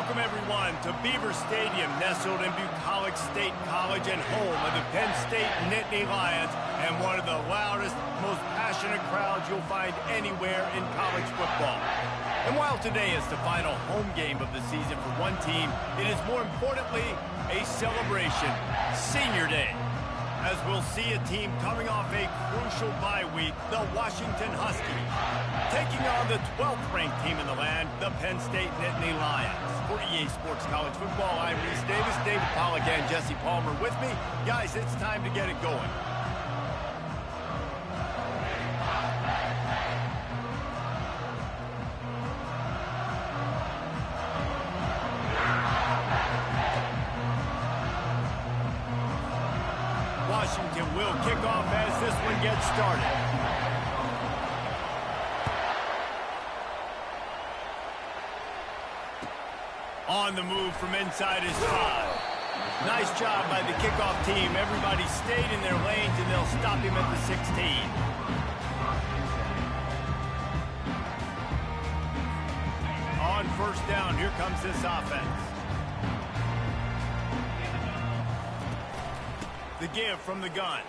Welcome, everyone, to Beaver Stadium, nestled in Bucolic State College and home of the Penn State Nittany Lions, and one of the loudest, most passionate crowds you'll find anywhere in college football. And while today is the final home game of the season for one team, it is more importantly a celebration, Senior Day, as we'll see a team coming off a crucial bye week, the Washington Huskies, taking on the 12th ranked team in the land, the Penn State Nittany Lions. For EA Sports College Football, I'm Reese Davis, David Pollack, and Jesse Palmer with me. Guys, it's time to get it going. Washington will kick off as this one gets started. On the move from inside his 5. Nice job by the kickoff team. Everybody stayed in their lanes, and they'll stop him at the 16. On first down, here comes this offense. The give from the gun.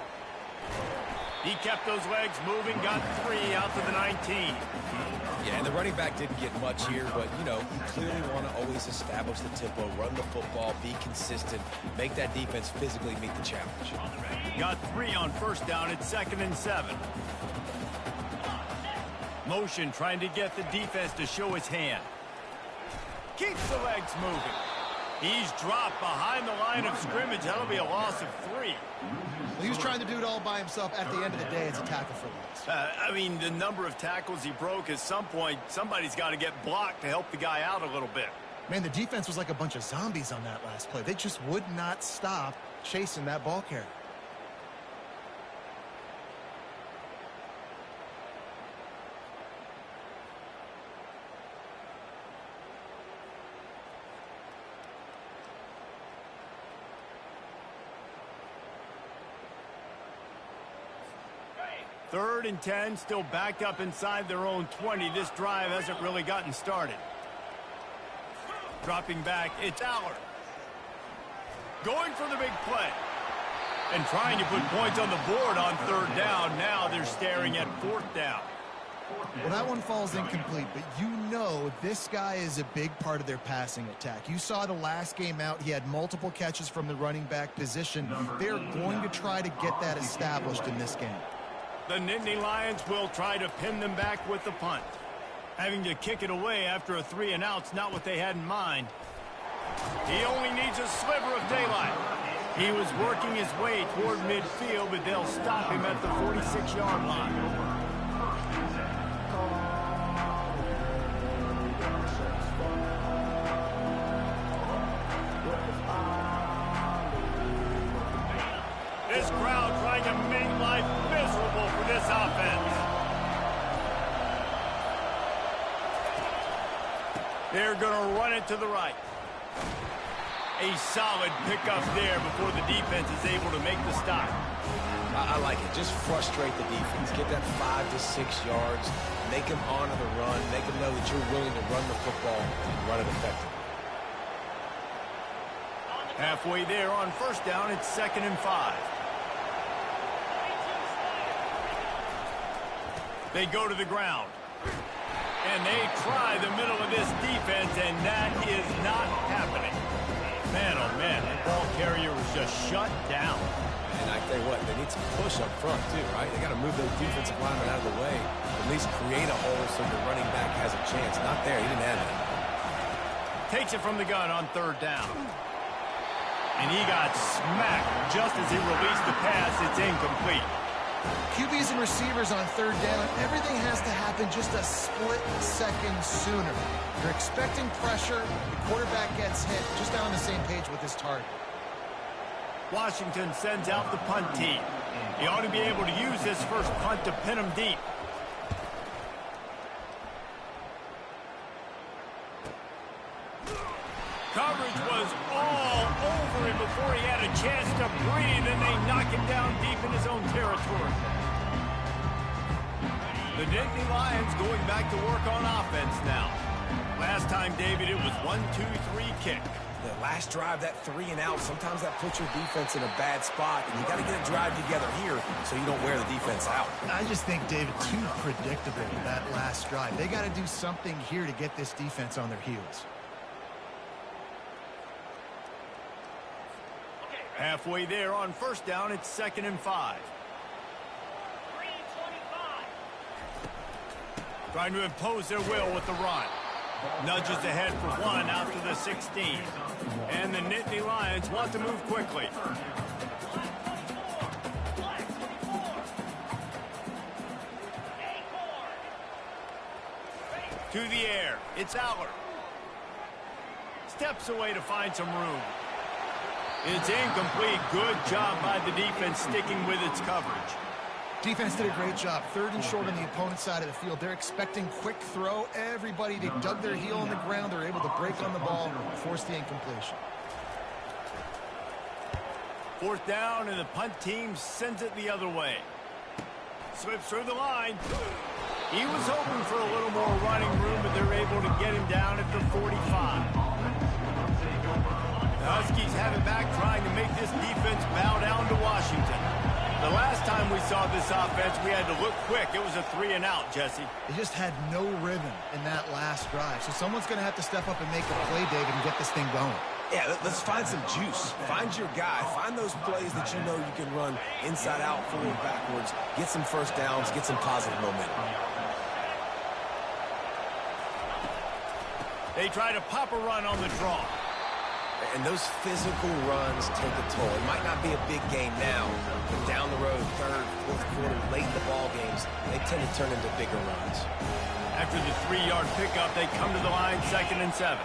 He kept those legs moving, got 3 out to the 19. Yeah, and the running back didn't get much here, but, you know, you clearly want to always establish the tempo, run the football, be consistent, make that defense physically meet the challenge. Got 3 on first down. It's 2nd and 7. Motion trying to get the defense to show his hand. Keeps the legs moving. He's dropped behind the line of scrimmage. That'll be a loss of 3. Well, he was trying to do it all by himself. At the end of the day, it's a tackle for loss. I mean, the number of tackles he broke, at some point, somebody's got to get blocked to help the guy out a little bit. Man, the defense was like a bunch of zombies on that last play. They just would not stop chasing that ball carrier. Third and 10, still backed up inside their own 20. This drive hasn't really gotten started. Dropping back, it's Allard. Going for the big play. And trying to put points on the board on third down. Now they're staring at fourth down. Well, that one falls incomplete, but you know this guy is a big part of their passing attack. You saw the last game out, he had multiple catches from the running back position. They're going to try to get that established in this game. The Nittany Lions will try to pin them back with the punt. Having to kick it away after a 3-and-out's not what they had in mind. He only needs a sliver of daylight. He was working his way toward midfield, but they'll stop him at the 46-yard line. This crowd trying to make life miserable for this offense. They're going to run it to the right. A solid pickup there before the defense is able to make the stop. I like it. Just frustrate the defense. Get that 5 to 6 yards. Make them honor the run. Make them know that you're willing to run the football and run it effectively. Halfway there on first down, it's 2nd and 5. They go to the ground. And they try the middle of this defense, and that is not happening. Man, oh man, the ball carrier was just shut down. And I tell you what, they need some push up front too, right? They got to move those defensive linemen out of the way. At least create a hole so the running back has a chance. Not there, he didn't have it. Takes it from the gun on third down. And he got smacked just as he released the pass. It's incomplete. QBs and receivers on third down, everything has to happen just a split second sooner. You're expecting pressure, the quarterback gets hit, just not on the same page with his target. Washington sends out the punt team. He ought to be able to use this first punt to pin him deep. Coverage was all over him before he had a chance to breathe, and they knock him down deep in his own territory. The Nittany Lions going back to work on offense now. Last time time, David, it was 1-2-3 kick. The last drive, that 3 and out, sometimes that puts your defense in a bad spot, and you got to get a drive together here so you don't wear the defense out. I just think, David, too predictable that last drive. They got to do something here to get this defense on their heels. Halfway there on first down, it's 2nd and 5. Trying to impose their will with the run. Nudges ahead for 1 out to the 16. And the Nittany Lions want to move quickly. To the air, it's Aller. Steps away to find some room. It's incomplete. Good job by the defense sticking with its coverage. Defense did a great job. 3rd and short on the opponent's side of the field. They're expecting quick throw. Everybody, they dug their heel on the ground. They're able to break on the ball and force the incompletion. 4th down, and the punt team sends it the other way. Slips through the line. He was hoping for a little more running room, but they're able to get him down at the 45. The Huskies have it back, trying to make this defense bow down to Washington. The last time we saw this offense, we had to look quick. It was a 3 and out, Jesse. They just had no rhythm in that last drive. So someone's going to have to step up and make a play, David, and get this thing going. Yeah, let's find some juice. Find your guy. Find those plays that you know you can run inside out, forward, backwards. Get some first downs. Get some positive momentum. They try to pop a run on the draw. And those physical runs take a toll. It might not be a big game now, but down the road, 3rd, 4th quarter, late in the ball games, they tend to turn into bigger runs. After the 3-yard pickup, they come to the line, 2nd and 7.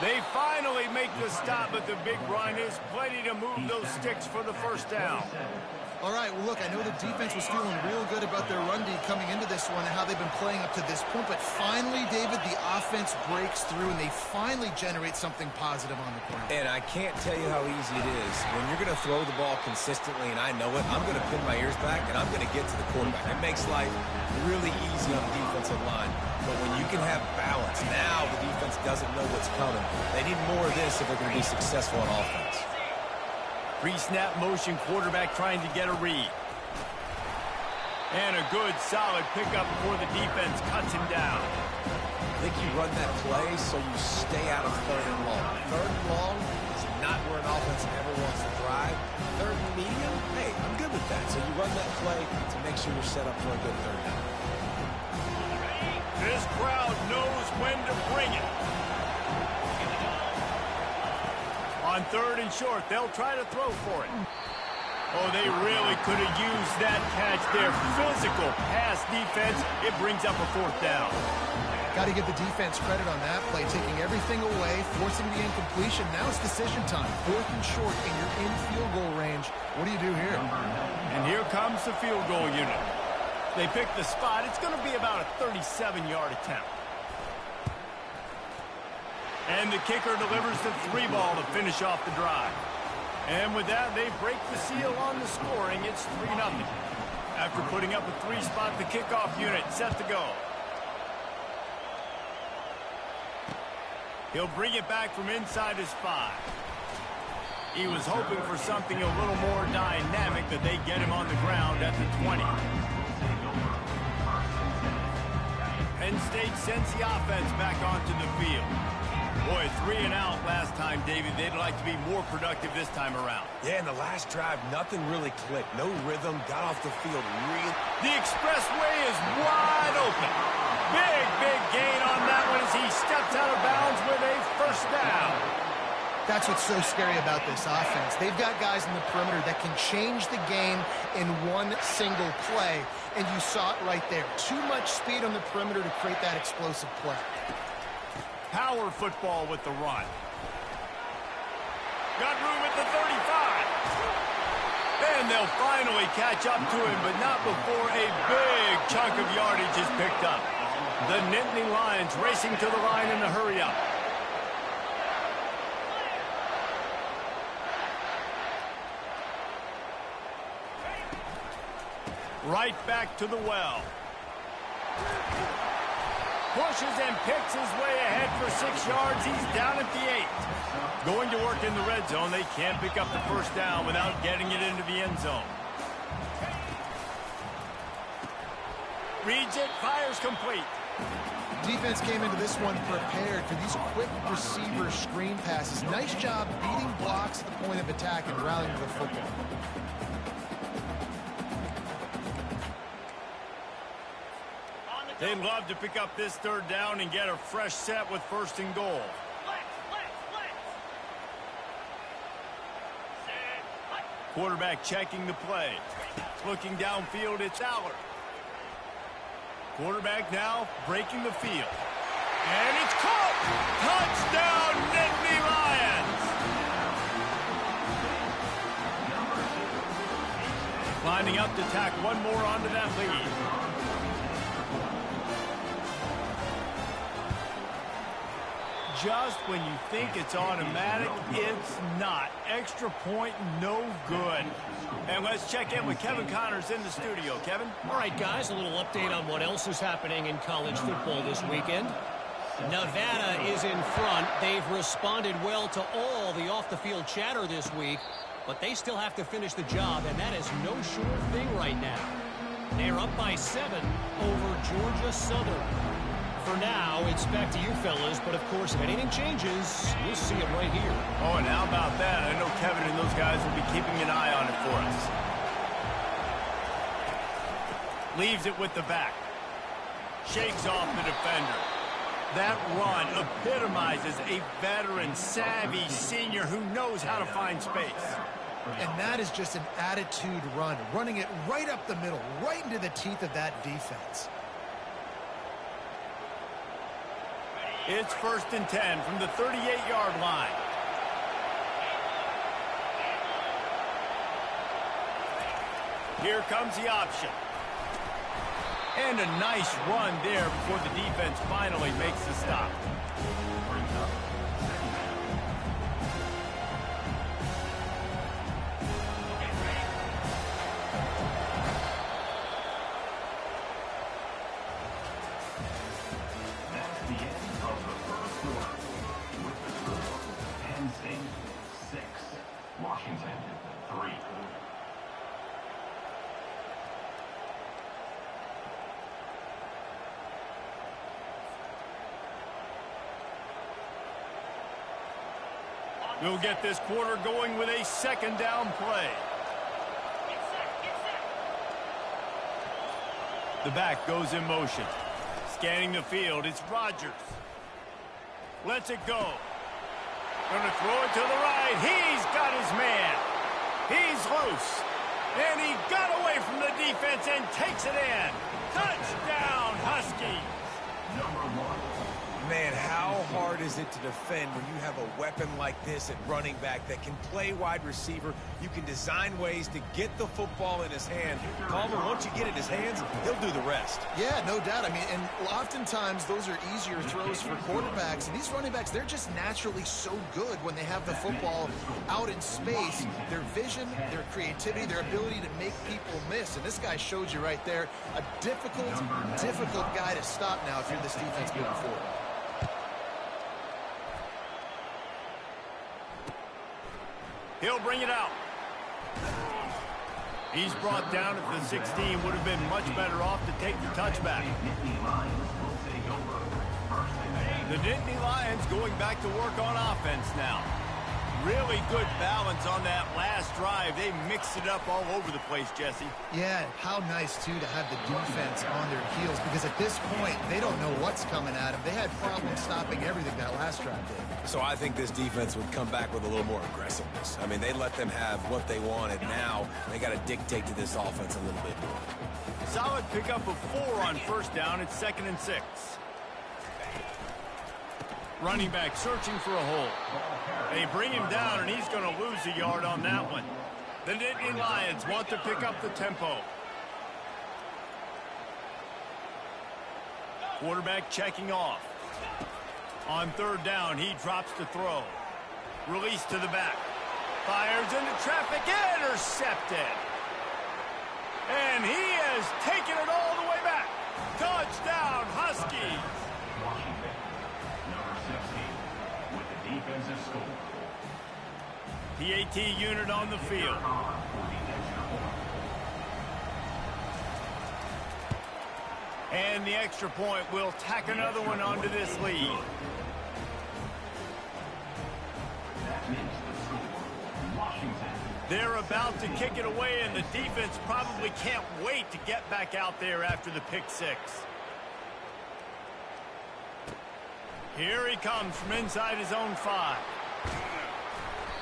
They finally make the stop, but the big run is plenty to move those sticks for the first down. All right, well, look, I know the defense was feeling real good about their run D coming into this one and how they've been playing up to this point, but finally, David, the offense breaks through and they finally generate something positive on the ground. And I can't tell you how easy it is. When you're going to throw the ball consistently, and I know it, I'm going to pin my ears back and I'm going to get to the quarterback. It makes life really easy on the defensive line. But when you can have balance, now the defense doesn't know what's coming. They need more of this if they're going to be successful on offense. Pre-snap motion, quarterback trying to get a read. And a good, solid pickup before the defense cuts him down. I think you run that play so you stay out of 3rd and long. 3rd and long is not where an offense ever wants to thrive. 3rd and medium, hey, I'm good with that. So you run that play to make sure you're set up for a good 3rd down. This crowd knows when to bring it. On 3rd and short, they'll try to throw for it. Oh, they really could have used that catch there. Physical pass defense. It brings up a 4th down. Got to give the defense credit on that play, taking everything away, forcing the incompletion. Now it's decision time. 4th and short, and you're in field goal range. What do you do here? And here comes the field goal unit. They pick the spot. It's going to be about a 37-yard attempt. And the kicker delivers the 3-ball to finish off the drive. And with that, they break the seal on the scoring. It's 3-0. After putting up a 3-spot, the kickoff unit set to go. He'll bring it back from inside his 5. He was hoping for something a little more dynamic, but they get him on the ground at the 20. Penn State sends the offense back onto the field. Boy, 3 and out last time, David. They'd like to be more productive this time around. Yeah, in the last drive, nothing really clicked. No rhythm, got off the field real. The expressway is wide open. Big, big gain on that one as he steps out of bounds with a 1st down. That's what's so scary about this offense. They've got guys in the perimeter that can change the game in one single play, and you saw it right there. Too much speed on the perimeter to create that explosive play. Power football with the run. Got room at the 35. And they'll finally catch up to him, but not before a big chunk of yardage is picked up. The Nittany Lions racing to the line in a hurry-up. Right back to the well. Pushes and picks his way ahead for 6 yards. He's down at the 8. Going to work in the red zone. They can't pick up the first down without getting it into the end zone. Reads it, fires complete. Defense came into this one prepared for these quick receiver screen passes. Nice job beating blocks at the point of attack and rallying to the football. They'd love to pick up this third down and get a fresh set with 1st and goal. Quarterback checking the play. Looking downfield, it's Aller. Quarterback now breaking the field. And it's caught! Touchdown, Nittany Lions! Lining up to tack one more onto that lead. Just when you think it's automatic, it's not. Extra point, no good. And let's check in with Kevin Connors in the studio. Kevin? All right, guys, a little update on what else is happening in college football this weekend. Nevada is in front. They've responded well to all the off-the-field chatter this week, but they still have to finish the job, and that is no sure thing right now. They're up by 7 over Georgia Southern. For now, it's back to you fellas, but of course, if anything changes, we'll see it right here. Oh, and how about that? I know Kevin and those guys will be keeping an eye on it for us. Leaves it with the back. Shakes off the defender. That run epitomizes a veteran, savvy senior who knows how to find space. And that is just an attitude run, running it right up the middle, right into the teeth of that defense. It's 1st and 10 from the 38-yard line. Here comes the option. And a nice run there before the defense finally makes the stop. We'll get this quarter going with a 2nd down play. The back goes in motion. Scanning the field, it's Rodgers. Lets it go. Going to throw it to the right. He's got his man. He's loose. And he got away from the defense and takes it in. Touchdown, Huskies. Man, how hard is it to defend when you have a weapon like this at running back that can play wide receiver? You can design ways to get the football in his hand. Palmer, once you get it in his hands, he'll do the rest. Yeah, no doubt. I mean, and oftentimes those are easier throws for quarterbacks. And these running backs, they're just naturally so good when they have the football out in space. Their vision, their creativity, their ability to make people miss. And this guy showed you right there, a difficult guy to stop now if you're this defense moving forward. He'll bring it out. He's brought down at the 16. Would have been much better off to take the touchback. The Nittany Lions going back to work on offense now. Really good balance on that last drive. They mixed it up all over the place, Jesse. Yeah, how nice, too, to have the defense on their heels, because at this point, they don't know what's coming at them. They had problems stopping everything that last drive did. So I think this defense would come back with a little more aggressiveness. I mean, they let them have what they wanted. Now they got to dictate to this offense a little bit more. Solid pickup of 4 on 1st down. It's 2nd and 6. Running back searching for a hole. They bring him down, and he's going to lose a yard on that one. The Nittany Lions want to pick up the tempo. Quarterback checking off. On 3rd down, he drops to throw. Release to the back. Fires into traffic. Intercepted. And he has is taking it all the way back. Touchdown, Huskies. Washington, number 16, with the defensive score. PAT unit on the field. And the extra point will tack another one onto this lead. They're about to kick it away, and the defense probably can't wait to get back out there after the pick six. Here he comes from inside his own 5.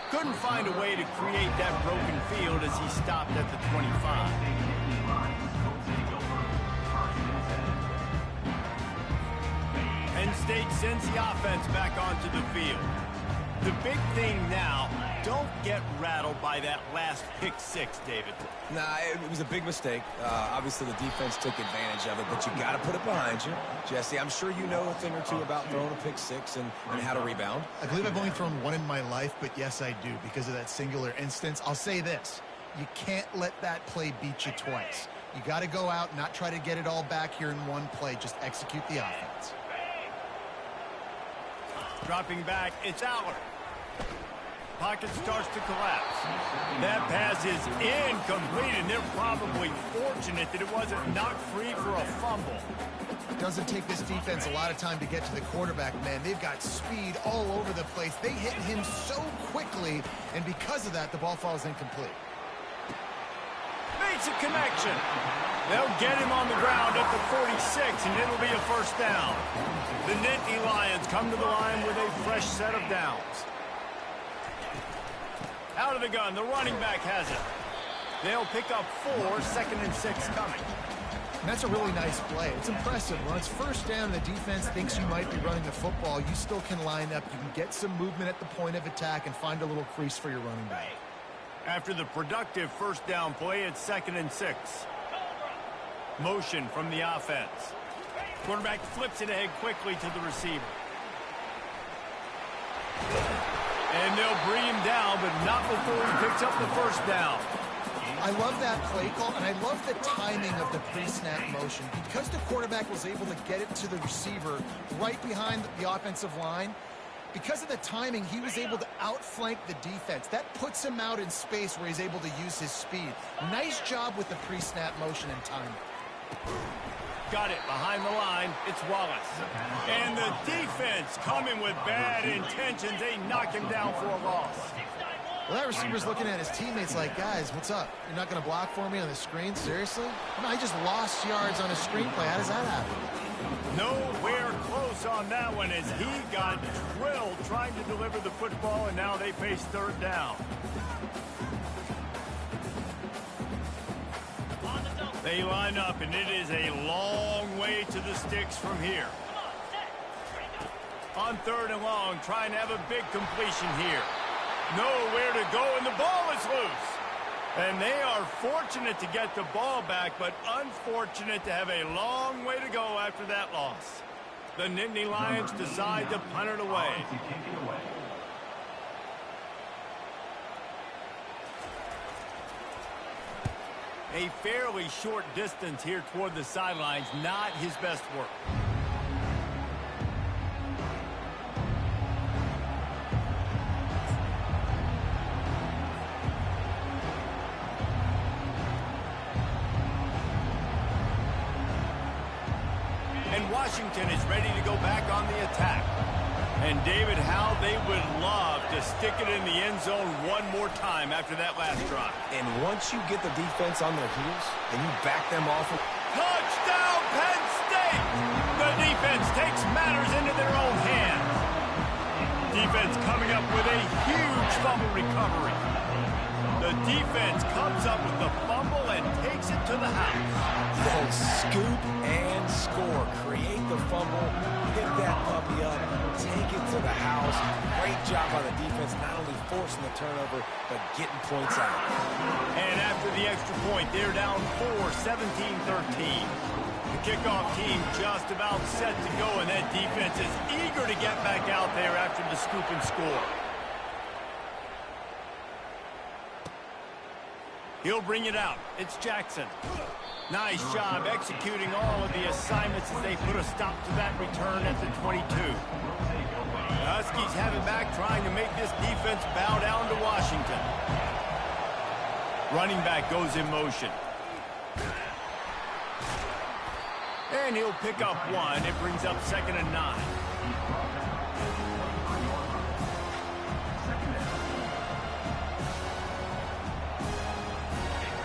Couldn't find a way to create that broken field as he stopped at the 25. Penn State sends the offense back onto the field. The big thing now, don't get rattled by that last pick six, David. Nah, it was a big mistake. Obviously, the defense took advantage of it, but you got to put it behind you. Jesse, I'm sure you know a thing or two about throwing a pick six and how to rebound. I believe I've only thrown one in my life, but yes, I do because of that singular instance. I'll say this. You can't let that play beat you twice. You got to go out, not try to get it all back here in one play. Just execute the offense. Dropping back, it's Aller. Pocket starts to collapse. That pass is incomplete, and they're probably fortunate that it wasn't knocked free for a fumble. It doesn't take this defense a lot of time to get to the quarterback, man. They've got speed all over the place. They hit him so quickly, and because of that, the ball falls incomplete. Makes a connection. They'll get him on the ground at the 46, and it'll be a first down. The Nittany Lions come to the line with a fresh set of downs. Out of the gun, the running back has it. They'll pick up 4, 2nd and 6 coming. And that's a really nice play. It's impressive. When it's first down, the defense thinks you might be running the football. You still can line up. You can get some movement at the point of attack and find a little crease for your running back. After the productive first down play, it's 2nd and 6. Motion from the offense. Quarterback flips it ahead quickly to the receiver. And they'll bring him down, but not before he picks up the first down. I love that play call, and I love the timing of the pre-snap motion. Because the quarterback was able to get it to the receiver right behind the offensive line, because of the timing, he was able to outflank the defense. That puts him out in space where he's able to use his speed. Nice job with the pre-snap motion and timing. Got it behind the line. It's Wallace. And the defense coming with bad intentions. They knock him down for a loss. Well, that receiver's looking at his teammates like, guys, what's up? You're not going to block for me on the screen? Seriously? No, I just lost yards on a screenplay. How does that happen? Nowhere close on that one as he got drilled trying to deliver the football, and now they face third down. They line up, and it is a long way to the sticks from here. On 3rd and long, trying to have a big completion here. Nowhere to go, and the ball is loose. And they are fortunate to get the ball back, but unfortunate to have a long way to go after that loss. The Nittany Lions decide to punt it away. A fairly short distance here toward the sidelines, not his best work. And Washington is ready to go back on the attack. And David, how they would love to stick it in the end zone one more time after that last drive. And once you get the defense on their heels and you back them off. Touchdown, Penn State! The defense takes matters into their own hands. Defense coming up with a huge fumble recovery. The defense comes up with the fumble and takes it to the house. They'll scoop and score. Create the fumble, pick that puppy up, take it to the house. Great job by the defense, not only forcing the turnover, but getting points out. And after the extra point, they're down 4, 17-13. The kickoff team just about set to go, and that defense is eager to get back out there after the scoop and score. He'll bring it out. It's Jackson. Nice job executing all of the assignments as they put a stop to that return at the 22. The Huskies have it back, trying to make this defense bow down to Washington. Running back goes in motion. And he'll pick up one. It brings up 2nd and 9.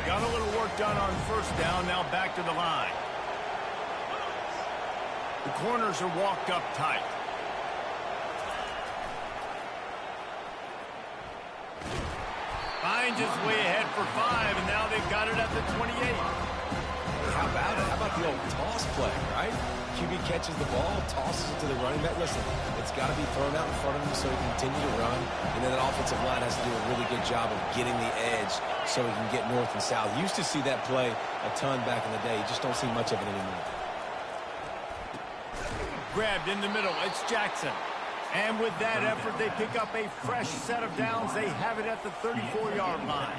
Got a little work done on 1st down, now back to the line. The corners are walked up tight. Finds his way ahead for 5, and now they've got it at the 28. How about it? How about the old toss play, right? QB catches the ball, tosses it to the running back. Listen, it's got to be thrown out in front of him so he can continue to run. And then that offensive line has to do a really good job of getting the edge so he can get north and south. Used to see that play a ton back in the day. You just don't see much of it anymore. Grabbed in the middle. It's Jackson. And with that effort, they pick up a fresh set of downs. They have it at the 34-yard line.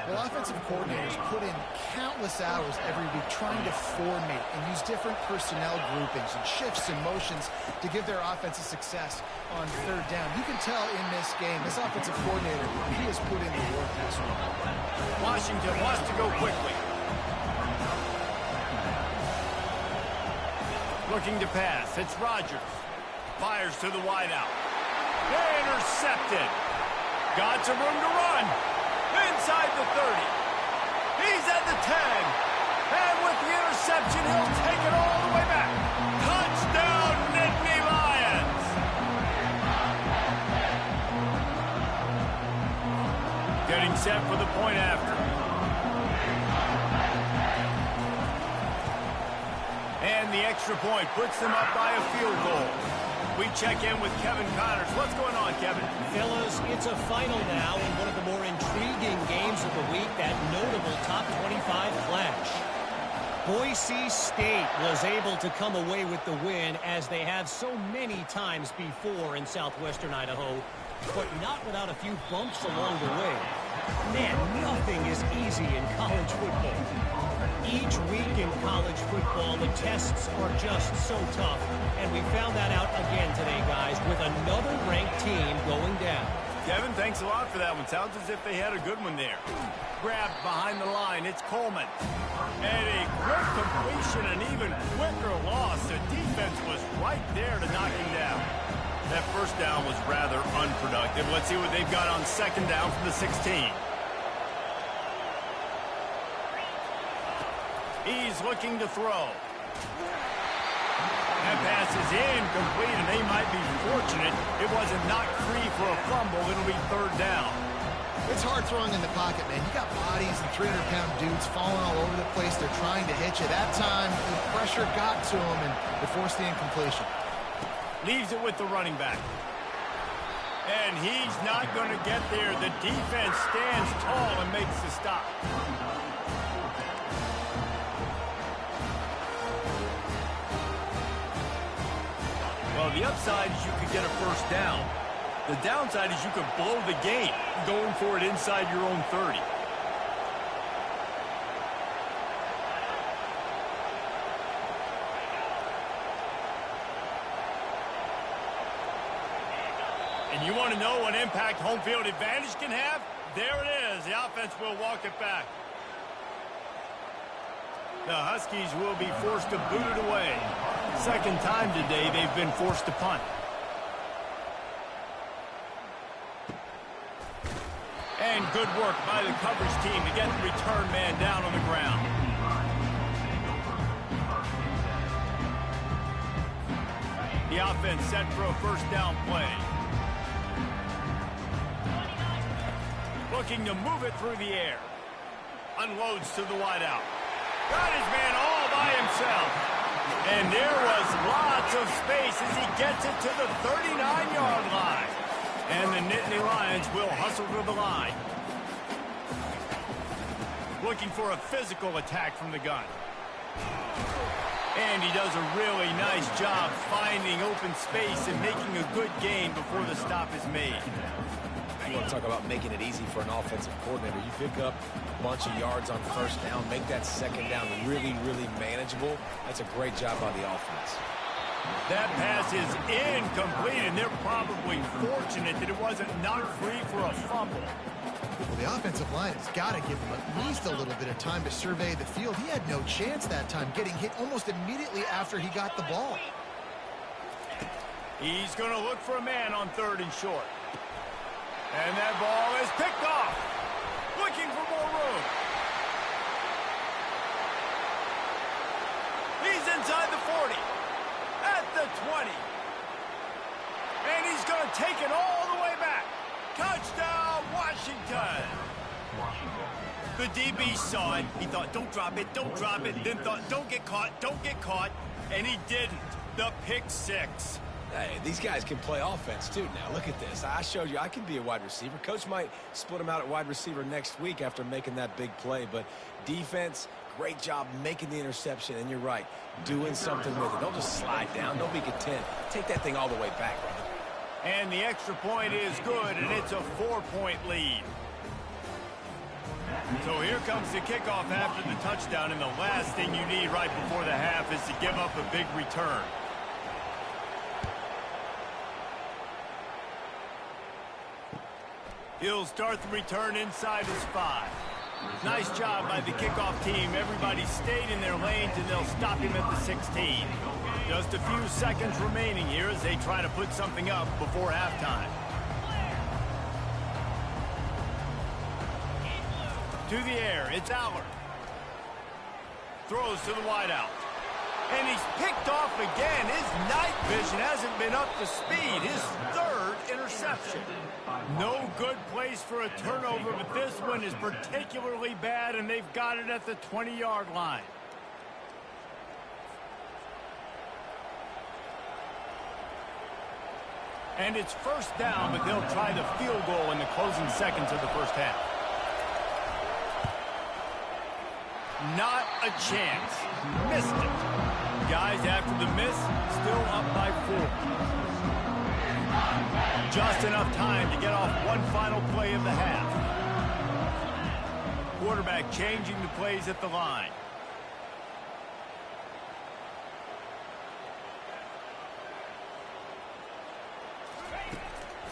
Well, offensive coordinators put in countless hours every week trying to formate and use different personnel groupings and shifts and motions to give their offensive success on 3rd down. You can tell in this game, this offensive coordinator, he has put in the work this week. Washington wants to go quickly. Looking to pass. It's Rodgers. Fires to the wideout. Intercepted. Got some room to run. Inside the 30. He's at the 10. And with the interception, he'll take it all the way back. Touchdown, Nittany Lions. Getting set for the point after. And the extra point puts them up by a field goal. We check in with Kevin Connors. What's going on, Kevin? Fellas, it's a final now in one of the more intriguing games of the week, that notable top 25 clash. Boise State was able to come away with the win, as they have so many times before in southwestern Idaho, but not without a few bumps along the way. Man, nothing is easy in college football. Each week in college football, the tests are just so tough, and we found that out again today, guys, with another ranked team going down. Kevin, thanks a lot for that one. Sounds as if they had a good one there. Grabbed behind the line, it's Coleman. And a quick completion, an even quicker loss. The defense was right there to knock him down. That 1st down was rather unproductive. Let's see what they've got on 2nd down from the 16. He's looking to throw. That pass is incomplete, and they might be fortunate it wasn't knocked free for a fumble. It'll be 3rd down. It's hard throwing in the pocket, man. You got bodies and 300-pound dudes falling all over the place. They're trying to hit you. That time, the pressure got to them, and it forced the incompletion. Leaves it with the running back. And he's not going to get there. The defense stands tall and makes the stop. Well, the upside is you could get a 1st down. The downside is you could blow the game going for it inside your own 30. And you want to know what impact home field advantage can have? There it is. The offense will walk it back. The Huskies will be forced to boot it away. 2nd time today they've been forced to punt. And good work by the coverage team to get the return man down on the ground. The offense set for a 1st down play. Looking to move it through the air. Unloads to the wideout. Got his man all by himself. And there was lots of space as he gets it to the 39-yard line. And the Nittany Lions will hustle to the line. Looking for a physical attack from the gun. And he does a really nice job finding open space and making a good gain before the stop is made. You want to talk about making it easy for an offensive coordinator. You pick up a bunch of yards on first down, make that second down really, really manageable. That's a great job by the offense. That pass is incomplete, and they're probably fortunate that it wasn't knocked free for a fumble. Well, the offensive line has got to give him at least a little bit of time to survey the field. He had no chance that time, getting hit almost immediately after he got the ball. He's going to look for a man on 3rd and short. And that ball is picked off. Looking for more room. He's inside the 40. At the 20. And he's going to take it all the way back. Touchdown, Washington. The DB saw it. He thought, don't drop it, don't drop it. Then thought, don't get caught, don't get caught. And he didn't. The pick 6. Hey, these guys can play offense, too, now. Look at this. I showed you I can be a wide receiver. Coach might split him out at wide receiver next week after making that big play. But defense, great job making the interception. And you're right, doing something with it. Don't just slide down. Don't be content. Take that thing all the way back, brother. And the extra point is good, and it's a 4-point lead. So here comes the kickoff after the touchdown, and the last thing you need right before the half is to give up a big return. He'll start the return inside his 5. Nice job by the kickoff team. Everybody stayed in their lanes, and they'll stop him at the 16. Just a few seconds remaining here as they try to put something up before halftime. To the air, it's Allard. Throws to the wideout. And he's picked off again. His night vision hasn't been up to speed. His 3rd interception. No good place for a turnover, but this one is particularly bad, and they've got it at the 20-yard line. And it's first down, but they'll try the field goal in the closing seconds of the first half. Not a chance. Missed it. Guys, after the miss, still up by 4. Just enough time to get off one final play of the half. Quarterback changing the plays at the line.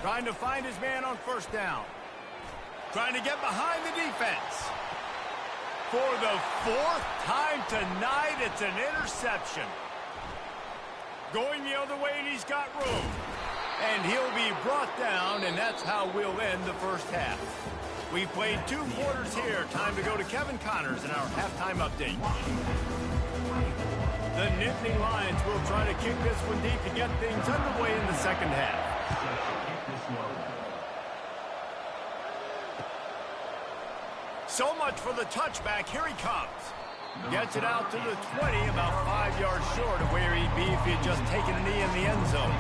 Trying to find his man on first down. Trying to get behind the defense. For the 4th time tonight, it's an interception. Going the other way, and he's got room. And he'll be brought down, and that's how we'll end the first half. We've played 2 quarters here. Time to go to Kevin Connors in our halftime update. The Nittany Lions will try to kick this one deep to get things underway in the second half. So much for the touchback. Here he comes. Gets it out to the 20, about 5 yards short of where he'd be if he had just taken a knee in the end zone.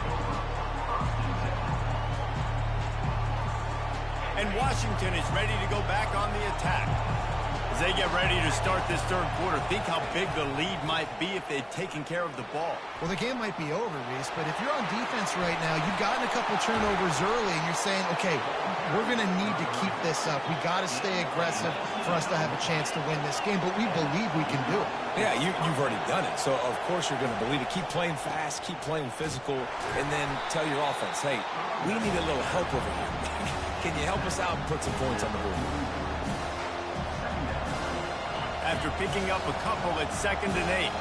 And Washington is ready to go back on the attack. As they get ready to start this 3rd quarter, think how big the lead might be if they'd taken care of the ball. Well, the game might be over, Reese, but if you're on defense right now, you've gotten a couple turnovers early, and you're saying, okay, we're going to need to keep this up. We got to stay aggressive for us to have a chance to win this game, but we believe we can do it. Yeah, you've already done it, so of course you're going to believe it. Keep playing fast, keep playing physical, and then tell your offense, hey, we need a little help over here. Can you help us out and put some points on the board? After picking up a couple at 2nd and 8.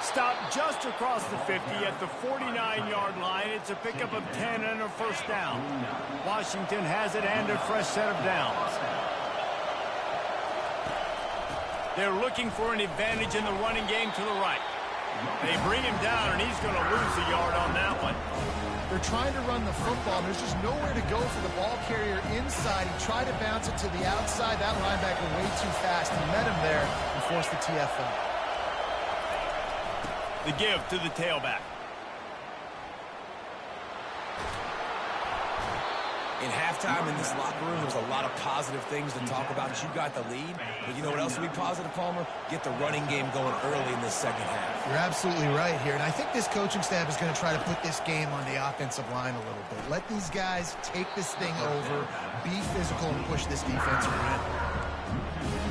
Stopped just across the 50 at the 49-yard line. It's a pickup of 10 and a first down. Washington has it and a fresh set of downs. They're looking for an advantage in the running game to the right. They bring him down, and he's going to lose a yard on that one. They're trying to run the football. There's just nowhere to go for the ball carrier inside. He tried to bounce it to the outside. That linebacker way too fast. He met him there and forced the TFL. The give to the tailback. In halftime in this locker room, there's a lot of positive things to talk about. You got the lead, but you know what else will be positive, Palmer? Get the running game going early in this second half. You're absolutely right here, and I think this coaching staff is going to try to put this game on the offensive line a little bit. Let these guys take this thing over, be physical, and push this defense around.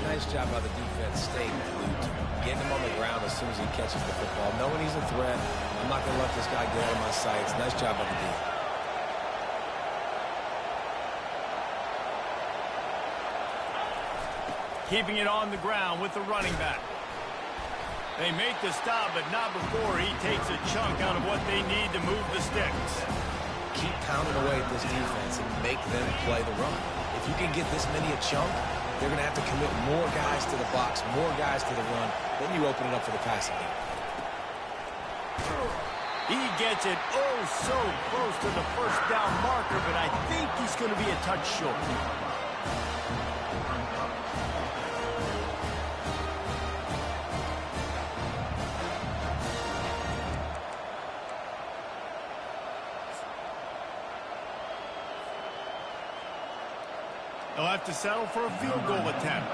Nice job by the defense staying glued to him, getting him on the ground as soon as he catches the football, knowing he's a threat. I'm not going to let this guy get out of my sights. Nice job by the defense. Keeping it on the ground with the running back. They make the stop, but not before he takes a chunk out of what they need to move the sticks. Keep pounding away at this defense and make them play the run. If you can get this many a chunk, they're going to have to commit more guys to the box, more guys to the run. Then you open it up for the passing game. He gets it oh so close to the first down marker, but I think he's going to be a touch short. They'll have to settle for a field goal attempt.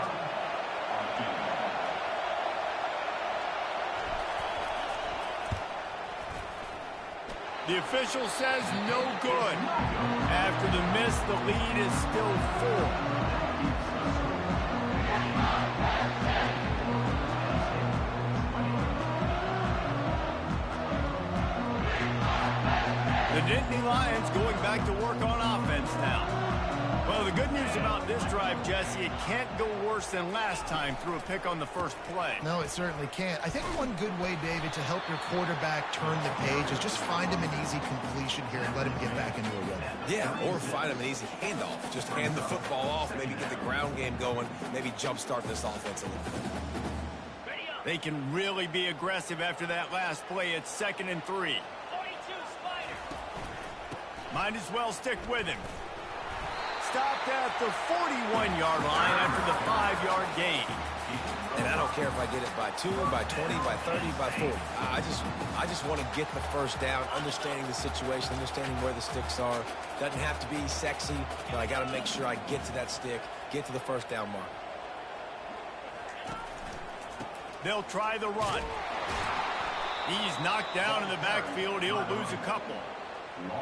The official says no good. After the miss, the lead is still 4. The Nittany Lions going back to work on offense now. Well, the good news about this drive, Jesse, it can't go worse than last time through a pick on the first play. No, it certainly can't. I think one good way, David, to help your quarterback turn the page is just find him an easy completion here and let him get back into a rhythm. Yeah, or find him an easy handoff. Just hand the football off, maybe get the ground game going, maybe jumpstart this offense a little bit. They can really be aggressive after that last play. It's 2nd and 3. Might as well stick with him. Stopped at the 41-yard line after the 5-yard gain. And I don't care if I get it by 2, by 20, by 30, by 40. I just want to get the first down, understanding the situation, understanding where the sticks are. Doesn't have to be sexy, but I got to make sure I get to that stick, get to the first down mark. They'll try the run. He's knocked down in the backfield. He'll lose a couple.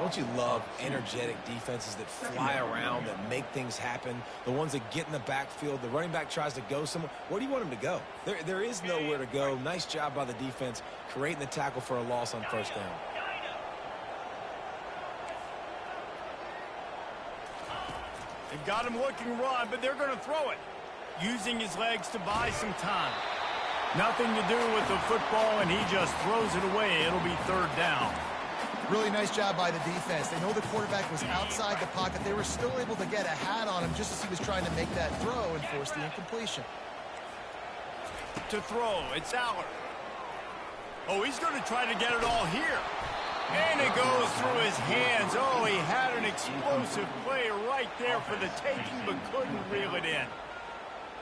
Don't you love energetic defenses that fly around, that make things happen? The ones that get in the backfield, the running back tries to go somewhere. Where do you want him to go? There is nowhere to go. Nice job by the defense, creating the tackle for a loss on first down. They've got him looking run, but they're going to throw it. Using his legs to buy some time. Nothing to do with the football, and he just throws it away. It'll be 3rd down. Really nice job by the defense. They know the quarterback was outside the pocket. They were still able to get a hat on him just as he was trying to make that throw and force the incompletion. To throw, it's Aller. Oh, he's going to try to get it all here. And it goes through his hands. Oh, he had an explosive play right there for the taking, but couldn't reel it in.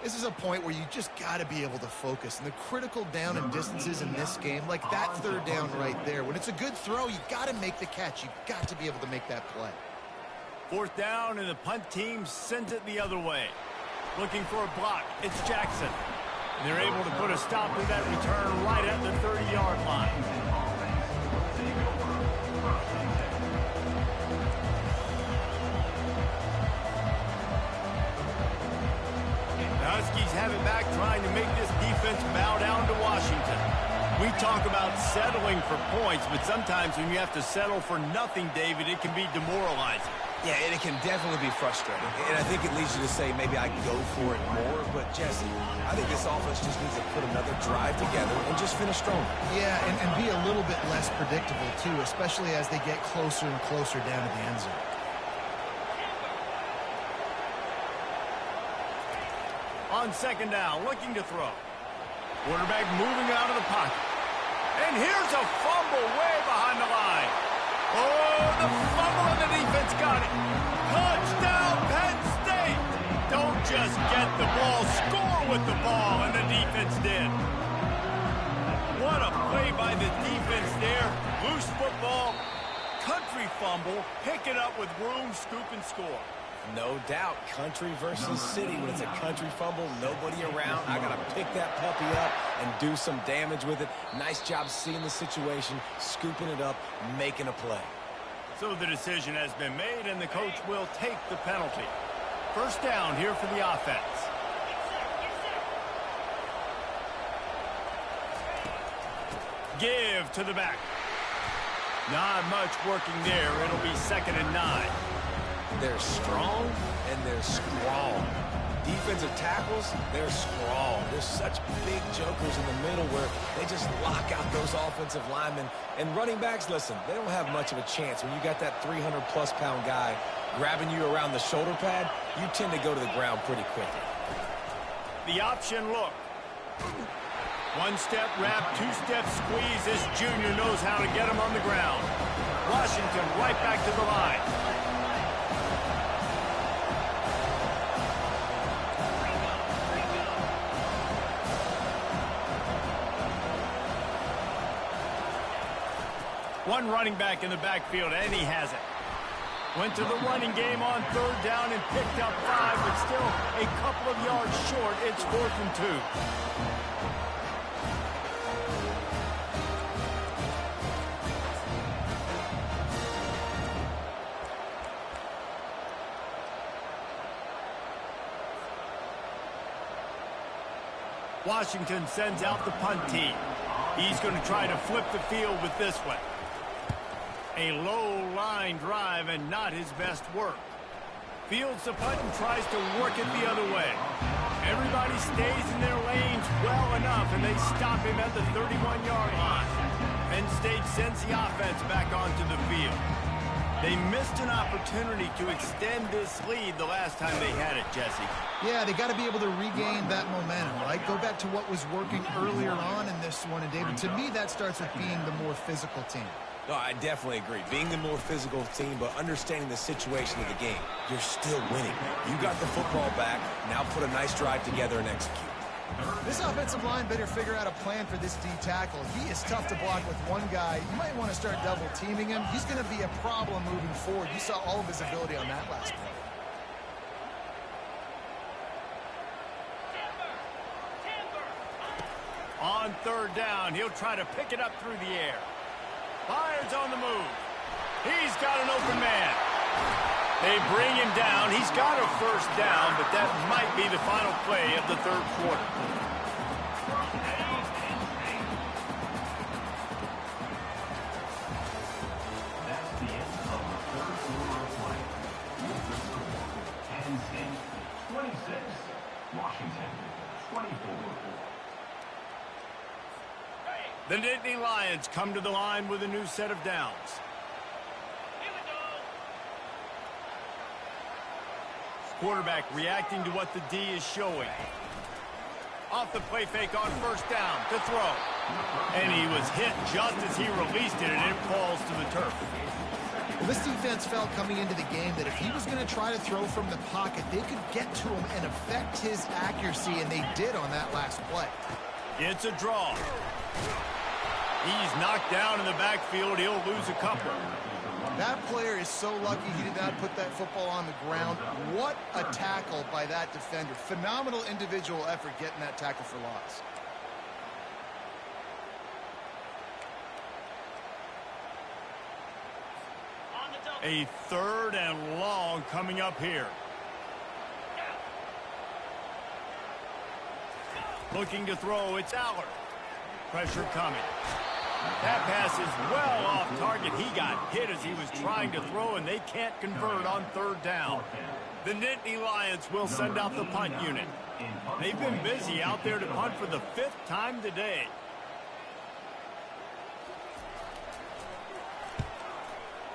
This is a point where you just got to be able to focus. And the critical down and distances in this game, like that 3rd down right there, when it's a good throw, you got to make the catch. You got to be able to make that play. 4th down, and the punt team sends it the other way. Looking for a block. It's Jackson. And they're able to put a stop to that return right at the 30-yard line. The Huskies have it back, trying to make this defense bow down to Washington. We talk about settling for points, but sometimes when you have to settle for nothing, David, it can be demoralizing. Yeah, and it can definitely be frustrating. And I think it leads you to say maybe I go for it more. But, Jesse, I think this offense just needs to put another drive together and just finish strong. Yeah, and be a little bit less predictable, too, especially as they get closer and closer down to the end zone. On 2nd down, looking to throw. Quarterback moving out of the pocket. And here's a fumble way behind the line. Oh, the fumble and the defense got it. Touchdown, Penn State. Don't just get the ball, score with the ball, and the defense did. What a play by the defense there. Loose football, country fumble, pick it up with room, scoop, and score. No doubt, country versus city. When it's a country fumble, nobody around. I got to pick that puppy up and do some damage with it. Nice job seeing the situation, scooping it up, making a play. So the decision has been made, and the coach will take the penalty. First down here for the offense. Give to the back. Not much working there. It'll be 2nd and 9. They're strong and they're strong. Defensive tackles, they're strong. There's such big jokers in the middle where they just lock out those offensive linemen. And running backs, listen, they don't have much of a chance. When you got that 300-plus pound guy grabbing you around the shoulder pad, you tend to go to the ground pretty quickly. The option look. One-step wrap, two-step squeeze. This junior knows how to get him on the ground. Washington right back to the line. One running back in the backfield, and he has it. Went to the running game on 3rd down and picked up 5, but still a couple of yards short. It's 4th and 2. Washington sends out the punt team. He's going to try to flip the field with this one. A low line drive and not his best work. Fields the punt and tries to work it the other way. Everybody stays in their lanes well enough, and they stop him at the 31-yard line. Penn State sends the offense back onto the field. They missed an opportunity to extend this lead the last time they had it, Jesse. Yeah, they got to be able to regain that momentum, right? Go back to what was working earlier on in this one. And, David, to me, that starts with being the more physical team. No, I definitely agree. Being the more physical team, but understanding the situation of the game. You're still winning. You got the football back. Now put a nice drive together and execute. This offensive line better figure out a plan for this D tackle. He is tough to block with one guy. You might want to start double teaming him. He's going to be a problem moving forward. You saw all of his ability on that last play. On 3rd down, he'll try to pick it up through the air. Byard's on the move. He's got an open man. They bring him down. He's got a first down, but that might be the final play of the 3rd quarter. That's the end of the 3rd quarter of play. With the score, Penn State 26, Washington 24. The Nittany Lions come to the line with a new set of downs. Quarterback reacting to what the D is showing. Off the play fake on 1st down to throw. And he was hit just as he released it, and it falls to the turf. Well, this defense felt coming into the game that if he was going to try to throw from the pocket, they could get to him and affect his accuracy, and they did on that last play. It's a draw. He's knocked down in the backfield. He'll lose a couple. That player is so lucky he did not put that football on the ground. What a tackle by that defender. Phenomenal individual effort getting that tackle for loss. A 3rd and long coming up here. Looking to throw, it's Allard. Pressure coming. That pass is well off target. He got hit as he was trying to throw, and they can't convert on 3rd down. The Nittany Lions will send out the punt unit. They've been busy out there to punt for the 5th time today.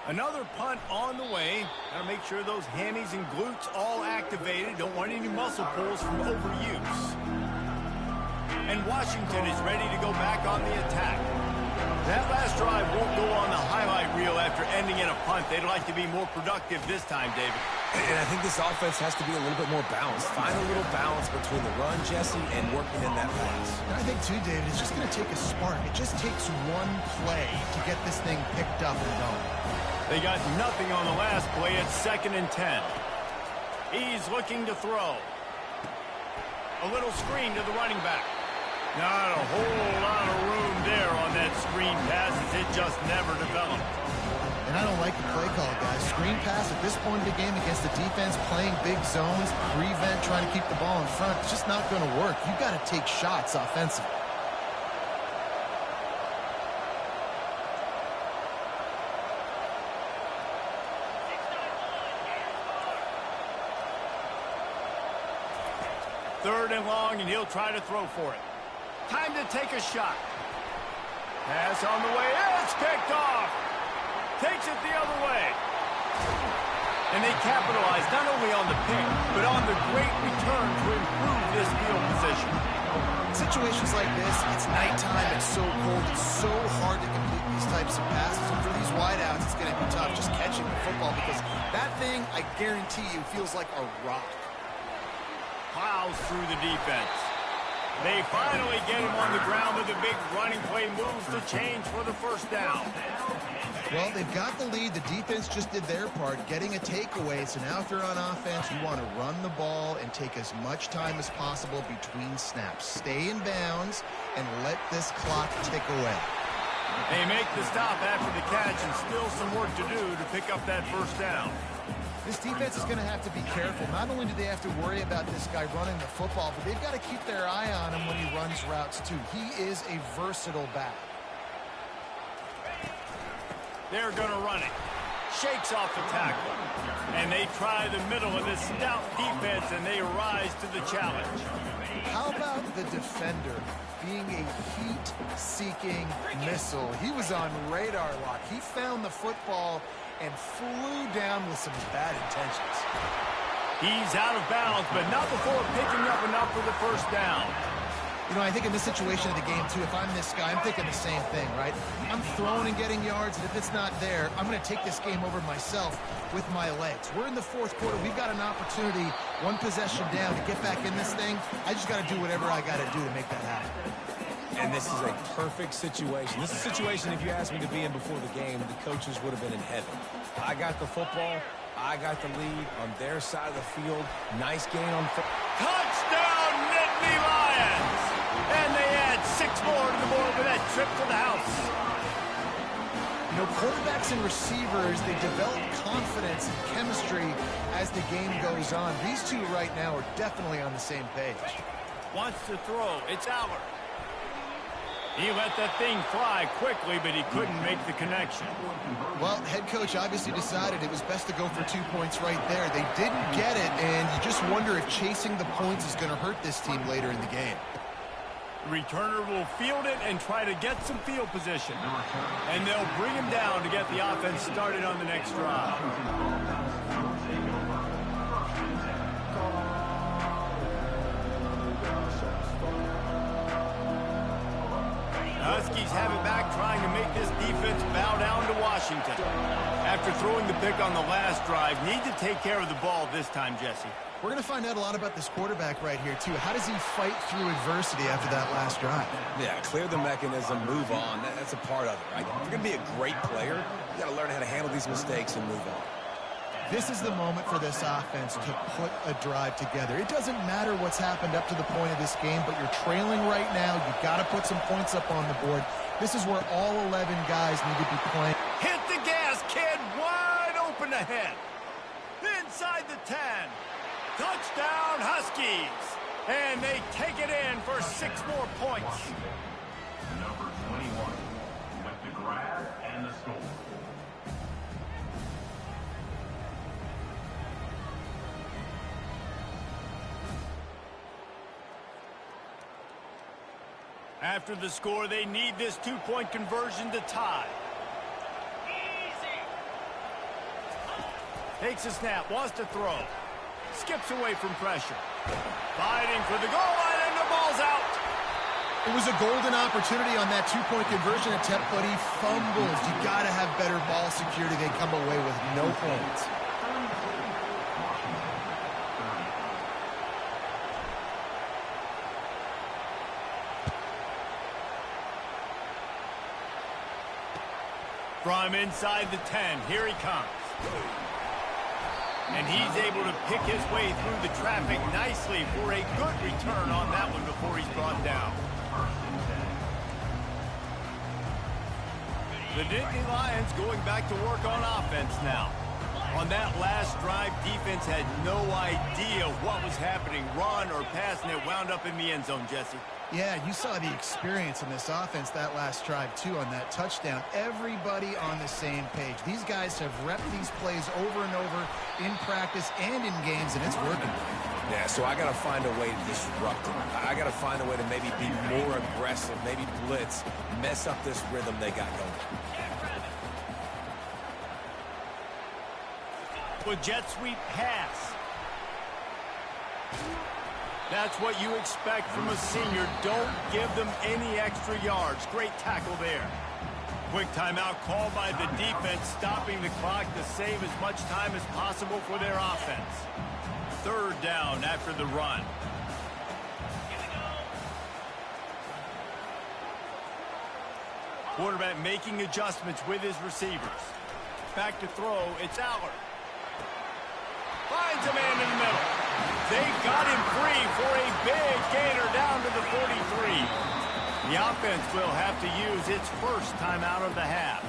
Another punt on the way. Got to make sure those hammies and glutes all activated. Don't want any muscle pulls from overuse. And Washington is ready to go back on the attack. That last drive won't go on the highlight reel after ending in a punt. They'd like to be more productive this time, David. And I think this offense has to be a little bit more balanced. Find a little balance between the run, Jesse, and working in that pass. And I think, too, David, it's just going to take a spark. It just takes one play to get this thing picked up and going. They got nothing on the last play at 2nd and 10. He's looking to throw. A little screen to the running back. Not a whole lot of room there on that screen pass as it just never developed. And I don't like the play call, guys. Screen pass at this point of the game against the defense playing big zones, prevent, trying to keep the ball in front. It's just not going to work. You've got to take shots offensively. Third and long, and he'll try to throw for it. Time to take a shot. Pass on the way. It's picked off. Takes it the other way. And they capitalize not only on the pick, but on the great return to improve this field position. Situations like this, it's nighttime, it's so cold, it's so hard to complete these types of passes. And for these wideouts, it's going to be tough just catching the football because that thing, I guarantee you, feels like a rock. Plows through the defense. They finally get him on the ground with a big running play moves to change for the first down. Well, they've got the lead. The defense just did their part, getting a takeaway. So now if they're on offense, you want to run the ball and take as much time as possible between snaps. Stay in bounds and let this clock tick away. They make the stop after the catch and still some work to do to pick up that first down. This defense is going to have to be careful. Not only do they have to worry about this guy running the football, but they've got to keep their eye on him when he runs routes too. He is a versatile back. They're going to run it. Shakes off the tackle. And they try the middle of this stout defense, and they rise to the challenge. How about the defender being a heat-seeking missile? He was on radar lock. He found the football and flew down with some bad intentions. He's out of bounds, but not before picking up enough for the first down. You know, I think in this situation of the game, too, if I'm this guy, I'm thinking the same thing, right? I'm throwing and getting yards, and if it's not there, I'm going to take this game over myself with my legs. We're in the fourth quarter. We've got an opportunity, one possession down, to get back in this thing. I just got to do whatever I got to do to make that happen. And this is a perfect situation. This is a situation, if you asked me to be in before the game, the coaches would have been in heaven. I got the football. I got the lead on their side of the field. Nice gain on foot. Touchdown, Nittany Lions! And they add 6 more to the board with that trip to the house. You know, quarterbacks and receivers, they develop confidence and chemistry as the game goes on. These two right now are definitely on the same page. Wants to throw. It's Aller. He let that thing fly quickly, but he couldn't make the connection. Well, head coach obviously decided it was best to go for 2 points right there. They didn't get it, and you just wonder if chasing the points is going to hurt this team later in the game. The returner will field it and try to get some field position. And they'll bring him down to get the offense started on the next drive. Huskies have it back, trying to make this defense bow down to Washington. After throwing the pick on the last drive, need to take care of the ball this time, Jesse. We're going to find out a lot about this quarterback right here, too. How does he fight through adversity after that last drive? Yeah, clear the mechanism, move on. That's a part of it, right? If you're going to be a great player, you got to learn how to handle these mistakes and move on. This is the moment for this offense to put a drive together. It doesn't matter what's happened up to the point of this game, but you're trailing right now. You've got to put some points up on the board. This is where all 11 guys need to be playing. Hit the gas, kid. Wide open ahead. Inside the 10. Touchdown, Huskies. And they take it in for 6 more points. Number 21 with the grab and the score. After the score, they need this 2-point conversion to tie. Takes a snap, wants to throw. Skips away from pressure. Fighting for the goal line, and the ball's out. It was a golden opportunity on that 2-point conversion attempt, but he fumbles. You got to have better ball security. They come away with no points. From inside the 10, here he comes. And he's able to pick his way through the traffic nicely for a good return on that one before he's brought down. The Nittany Lions going back to work on offense now. On that last drive, defense had no idea what was happening, run or pass, and it wound up in the end zone, Jesse. Yeah, you saw the experience in this offense that last drive, too, on that touchdown. Everybody on the same page. These guys have repped these plays over and over in practice and in games, and it's working. Yeah, so I got to find a way to disrupt it. I got to find a way to maybe be more aggressive, maybe blitz, mess up this rhythm they got going. With jet sweep pass. That's what you expect from a senior. Don't give them any extra yards. Great tackle there. Quick timeout called by the defense, stopping the clock to save as much time as possible for their offense. Third down after the run. Quarterback making adjustments with his receivers. Back to throw, it's Aller. Finds a man in the middle. They got him free for a big gainer down to the 43. The offense will have to use its first timeout of the half.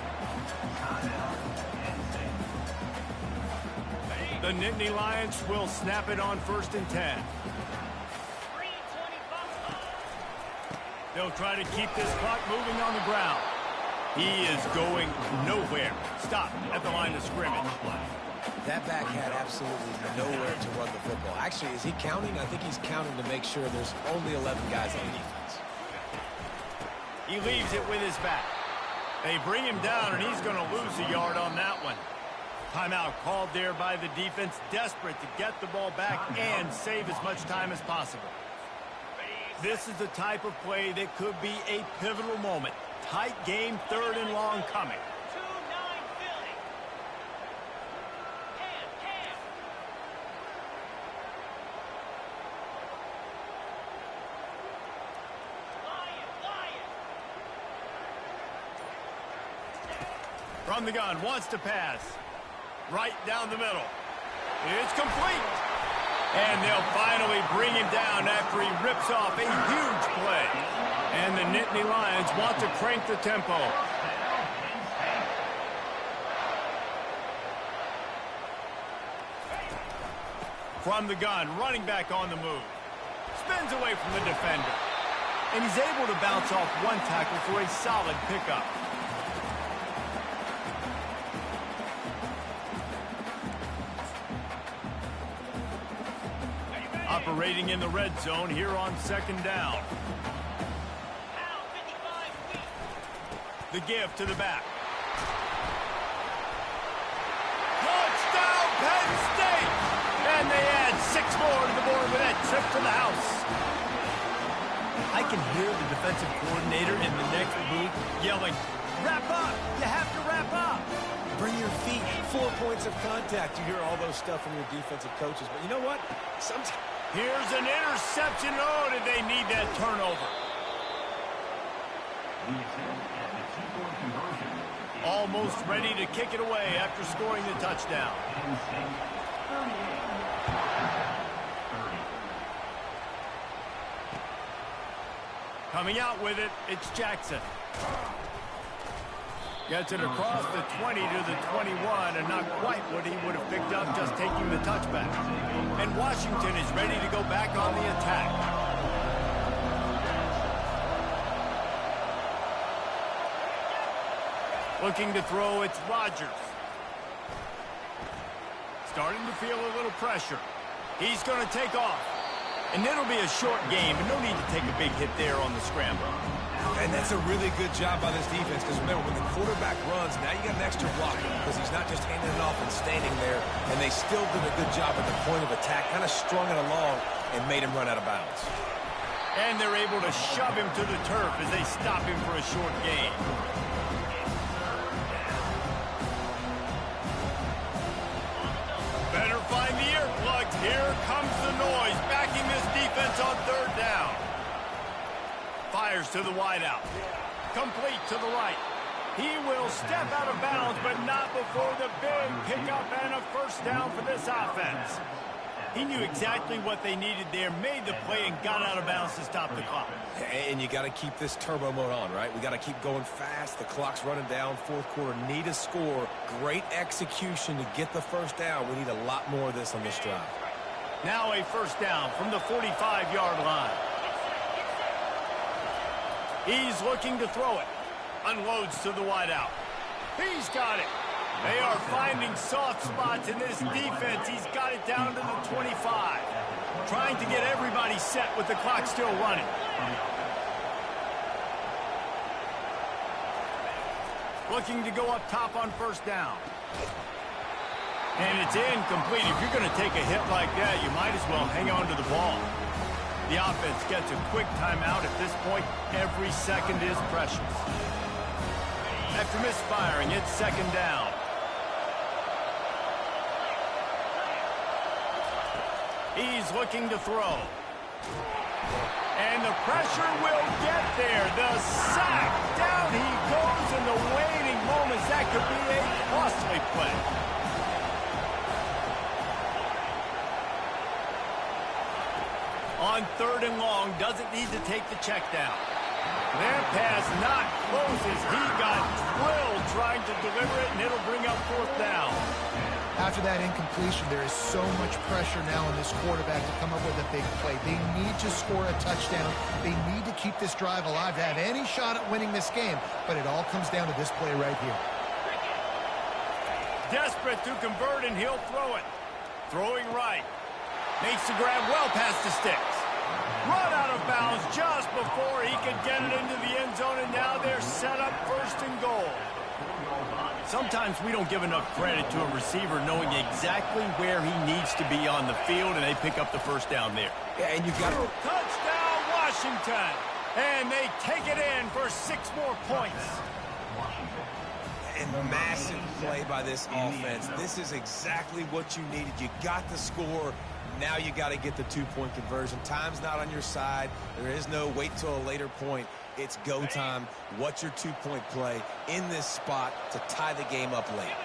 The Nittany Lions will snap it on 1st and 10. They'll try to keep this clock moving on the ground. He is going nowhere. Stop at the line of scrimmage. That back had absolutely nowhere to run the football. Actually, is he counting? I think he's counting to make sure there's only 11 guys on defense. He leaves it with his back. They bring him down, and he's going to lose a yard on that one. Timeout called there by the defense, desperate to get the ball back and save as much time as possible. This is the type of play that could be a pivotal moment. Tight game, 3rd and long coming. From the gun, wants to pass. Right down the middle. It's complete. And they'll finally bring him down after he rips off a huge play. And the Nittany Lions want to crank the tempo. From the gun, running back on the move. Spins away from the defender. And he's able to bounce off one tackle for a solid pickup. Operating in the red zone here on 2nd down. The give to the back. Touchdown, Penn State! And they add 6 more to the board with that trip to the house. I can hear the defensive coordinator in the next booth yelling, "Wrap up! You have to wrap up!" Bring your feet, 4 points of contact. You hear all those stuff from your defensive coaches. But you know what? Sometimes... Here's an interception. Oh, did they need that turnover? Almost ready to kick it away after scoring the touchdown. Coming out with it, it's Jackson. Gets it across the 20 to the 21, and not quite what he would have picked up just taking the touchback. And Washington is ready to go back on the attack. Looking to throw, it's Rodgers. Starting to feel a little pressure. He's going to take off. And it'll be a short game, and no need to take a big hit there on the scramble. And that's a really good job by this defense, because remember, when the quarterback runs, now you got an extra blocker, because he's not just handing it off and standing there, and they still did a good job at the point of attack, kind of strung it along and made him run out of bounds. And they're able to shove him to the turf as they stop him for a short gain. Better find the earplugs. Here comes the noise, backing this defense on 3rd down. Fires to the wideout. Complete to the right. He will step out of bounds, but not before the big pickup and a first down for this offense. He knew exactly what they needed there, made the play, and got out of bounds to stop the clock. And you got to keep this turbo mode on, right? We got to keep going fast. The clock's running down. Fourth quarter, need a score. Great execution to get the first down. We need a lot more of this on this drive. Now a first down from the 45-yard line. He's looking to throw it. Unloads to the wideout. He's got it. They are finding soft spots in this defense. He's got it down to the 25. Trying to get everybody set with the clock still running. Looking to go up top on first down. And it's incomplete. If you're going to take a hit like that, you might as well hang on to the ball. The offense gets a quick timeout. At this point, every second is precious. After misfiring, it's second down. He's looking to throw. And the pressure will get there. The sack. Down he goes in the waning moments. That could be a costly play. On third and long, doesn't need to take the check down. Their pass not closes. He got drilled trying to deliver it, and it'll bring up fourth down. After that incompletion, there is so much pressure now on this quarterback to come up with a big play. They need to score a touchdown. They need to keep this drive alive to have any shot at winning this game, but it all comes down to this play right here. Desperate to convert, and he'll throw it. Throwing right. Makes the grab well past the sticks. Run out of bounds just before he could get it into the end zone, and now they're set up first and goal. Sometimes we don't give enough credit to a receiver knowing exactly where he needs to be on the field, and they pick up the first down there. Yeah, and you got to... Touchdown, Washington! And they take it in for 6 more points. And massive play by this offense. This is exactly what you needed. You got the score. Now you got to get the 2-point conversion. Time's not on your side. There is no wait till a later point. It's go time. What's your 2-point play in this spot to tie the game up late?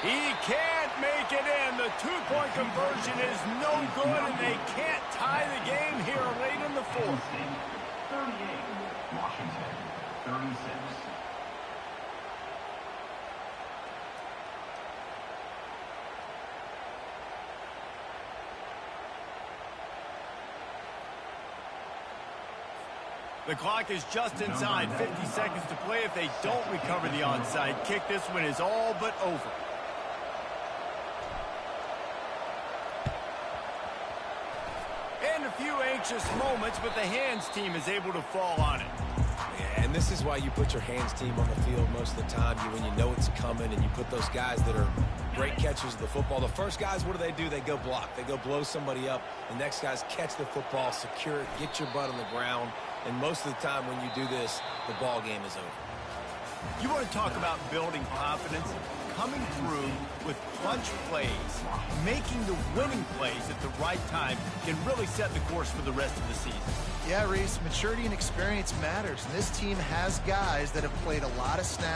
He can't make it in. The 2-point conversion is no good, and they can't tie the game here late in the fourth. 38, Washington, 36. The clock is just inside 50 seconds to play. If they don't recover the onside kick, this one is all but over. And a few anxious moments, but the hands team is able to fall on it. Yeah, and this is why you put your hands team on the field most of the time. When you know it's coming, and you put those guys that are great catchers of the football. The first guys, what do? They go block. They go blow somebody up. The next guys catch the football, secure it, get your butt on the ground. And most of the time when you do this, the ball game is over. You want to talk about building confidence? Coming through with clutch plays, making the winning plays at the right time can really set the course for the rest of the season. Yeah, Reese, maturity and experience matters. And this team has guys that have played a lot of snaps.